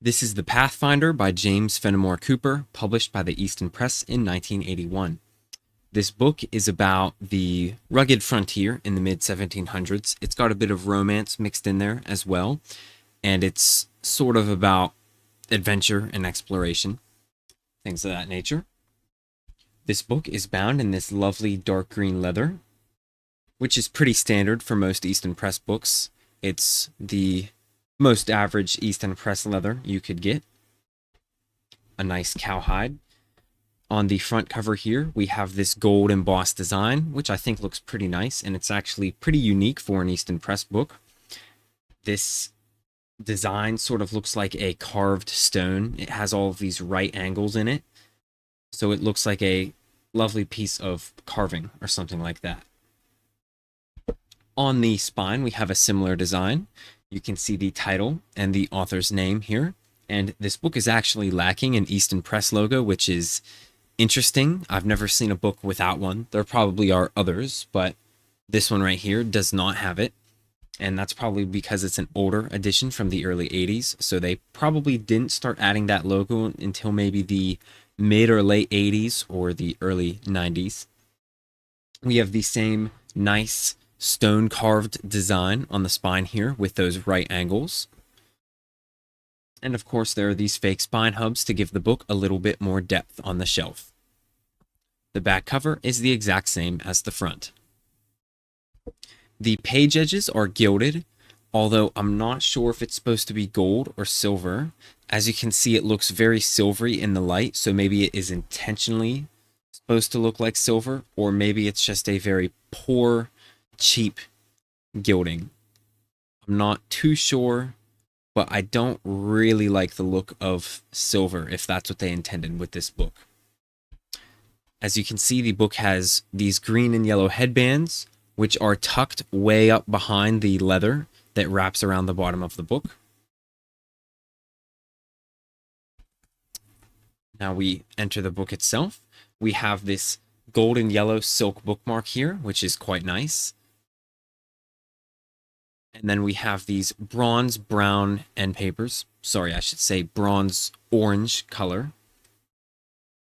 This is the Pathfinder by James Fenimore Cooper, published by the Easton Press in 1981. This book is about the rugged frontier in the mid-1700s. It's got a bit of romance mixed in there as well, and it's sort of about adventure and exploration, things of that nature. This book is bound in this lovely dark green leather, which is pretty standard for most Easton Press books. It's the most average Easton Press leather you could get. A nice cowhide. On the front cover here, we have this gold embossed design, which I think looks pretty nice, and it's actually pretty unique for an Easton Press book. This design sort of looks like a carved stone. It has all of these right angles in it, so it looks like a lovely piece of carving or something like that. On the spine, we have a similar design. You can see the title and the author's name here. And this book is actually lacking an Easton Press logo, which is interesting. I've never seen a book without one. There probably are others, but this one right here does not have it. And that's probably because it's an older edition from the early 80s. So they probably didn't start adding that logo until maybe the mid or late 80s or the early 90s. We have the same nice stone carved design on the spine here with those right angles. And of course, there are these fake spine hubs to give the book a little bit more depth on the shelf. The back cover is the exact same as the front. The page edges are gilded, although I'm not sure if it's supposed to be gold or silver. As you can see, it looks very silvery in the light, so maybe it is intentionally supposed to look like silver, or maybe it's just a very poor, cheap gilding. I'm not too sure, but I don't really like the look of silver if that's what they intended with this book. As you can see, the book has these green and yellow headbands, which are tucked way up behind the leather that wraps around the bottom of the book. Now we enter the book itself. We have this golden yellow silk bookmark here, which is quite nice. And then we have these bronze brown end papers. Sorry, I should say bronze orange color,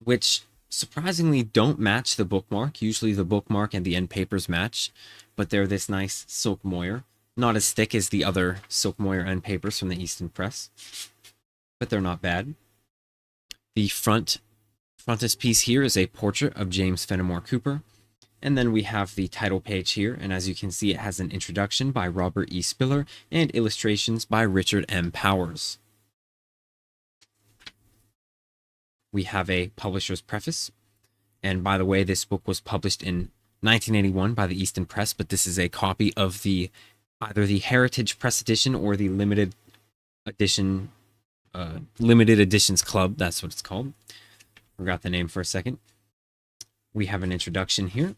which surprisingly don't match the bookmark. Usually the bookmark and the end papers match, but they're this nice silk moire. Not as thick as the other silk moire end papers from the Easton Press, but they're not bad. The frontispiece here is a portrait of James Fenimore Cooper. And then we have the title page here, and as you can see, it has an introduction by Robert E. Spiller and illustrations by Richard M. Powers. We have a publisher's preface, and by the way, this book was published in 1981 by the Easton Press, but this is a copy of the either the Heritage Press edition or the limited editions club. That's what it's called. Forgot the name for a second. We have an introduction here.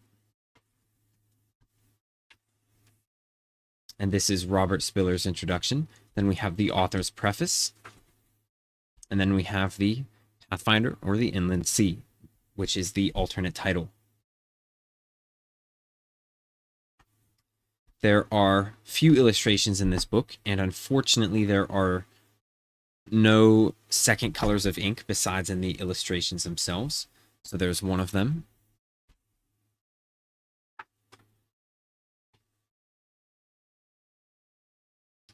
And this is Robert Spiller's introduction. Then we have the author's preface. And then we have the Pathfinder or the Inland Sea, which is the alternate title. There are few illustrations in this book, and unfortunately there are no second colors of ink besides in the illustrations themselves. So there's one of them.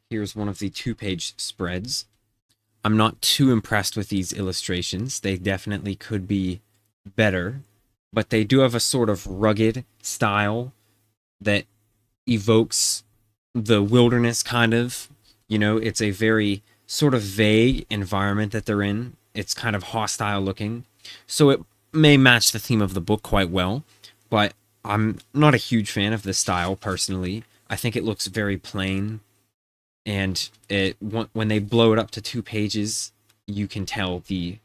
Here's one of the two-page spreads. I'm not too impressed with these illustrations. They definitely could be better, but they do have a sort of rugged style that evokes the wilderness kind of. You know, it's a very sort of vague environment that they're in. It's kind of hostile looking. So it may match the theme of the book quite well, but I'm not a huge fan of the style personally. I think it looks very plain. And when they blow it up to 2 pages, you can tell the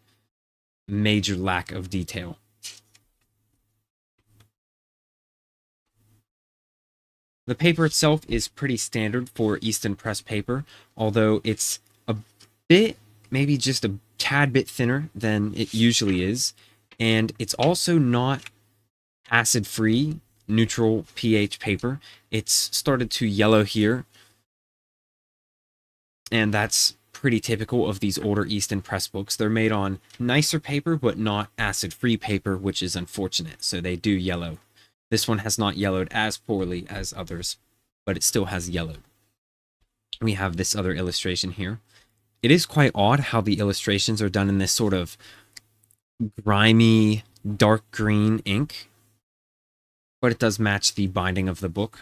major lack of detail. The paper itself is pretty standard for Easton Press paper, although it's a bit, maybe just a tad bit thinner than it usually is. And it's also not acid-free, neutral pH paper. It's started to yellow here. And that's pretty typical of these older Easton Press books. They're made on nicer paper, but not acid-free paper, which is unfortunate, so they do yellow. This one has not yellowed as poorly as others, but it still has yellowed. We have this other illustration here. It is quite odd how the illustrations are done in this sort of grimy, dark green ink, but it does match the binding of the book.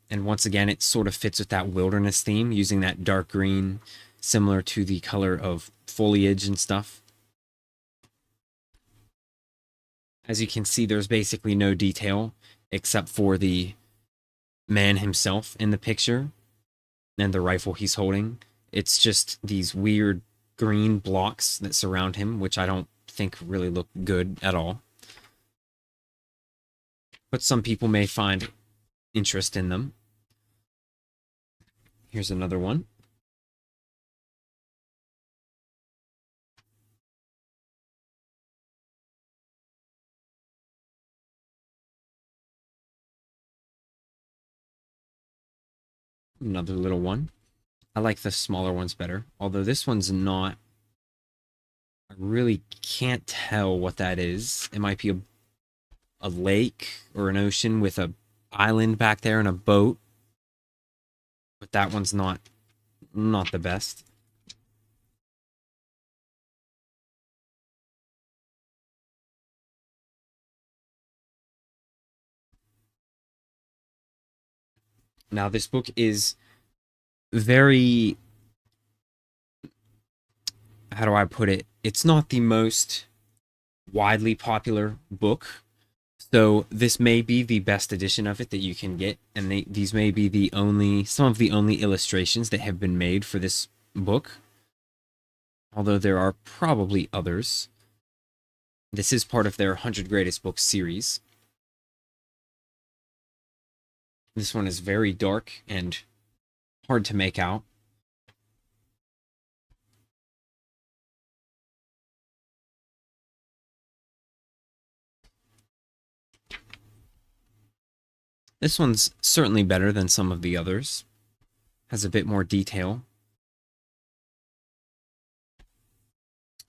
And once again, it sort of fits with that wilderness theme, using that dark green, similar to the color of foliage and stuff. As you can see, there's basically no detail except for the man himself in the picture and the rifle he's holding. It's just these weird green blocks that surround him, which I don't think really look good at all. But some people may find interest in them. Here's another one. Another little one. I like the smaller ones better, although this one's not. I really can't tell what that is. It might be a lake or an ocean with a island back there and a boat. But that one's not the best. Now, this book is very, how do I put it? It's not the most widely popular book. So this may be the best edition of it that you can get, and these may be some of the only illustrations that have been made for this book. Although there are probably others. This is part of their 100 Greatest Books series. This one is very dark and hard to make out. This one's certainly better than some of the others. Has a bit more detail.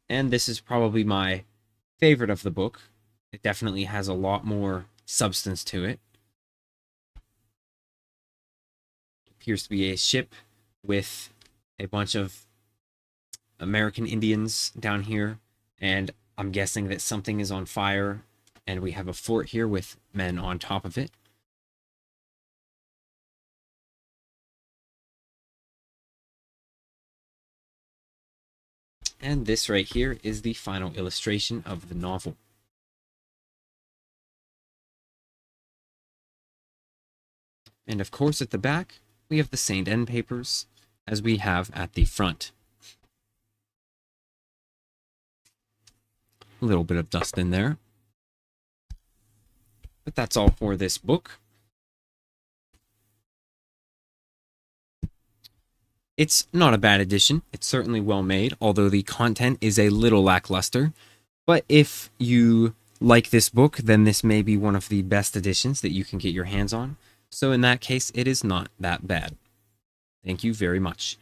And this is probably my favorite of the book. It definitely has a lot more substance to it. Appears to be a ship with a bunch of American Indians down here, and I'm guessing that something is on fire, and we have a fort here with men on top of it. And this right here is the final illustration of the novel. And of course, at the back, we have the St. End papers, as we have at the front. A little bit of dust in there. But that's all for this book. It's not a bad edition. It's certainly well made, although the content is a little lackluster. But if you like this book, then this may be one of the best editions that you can get your hands on. So in that case, it is not that bad. Thank you very much.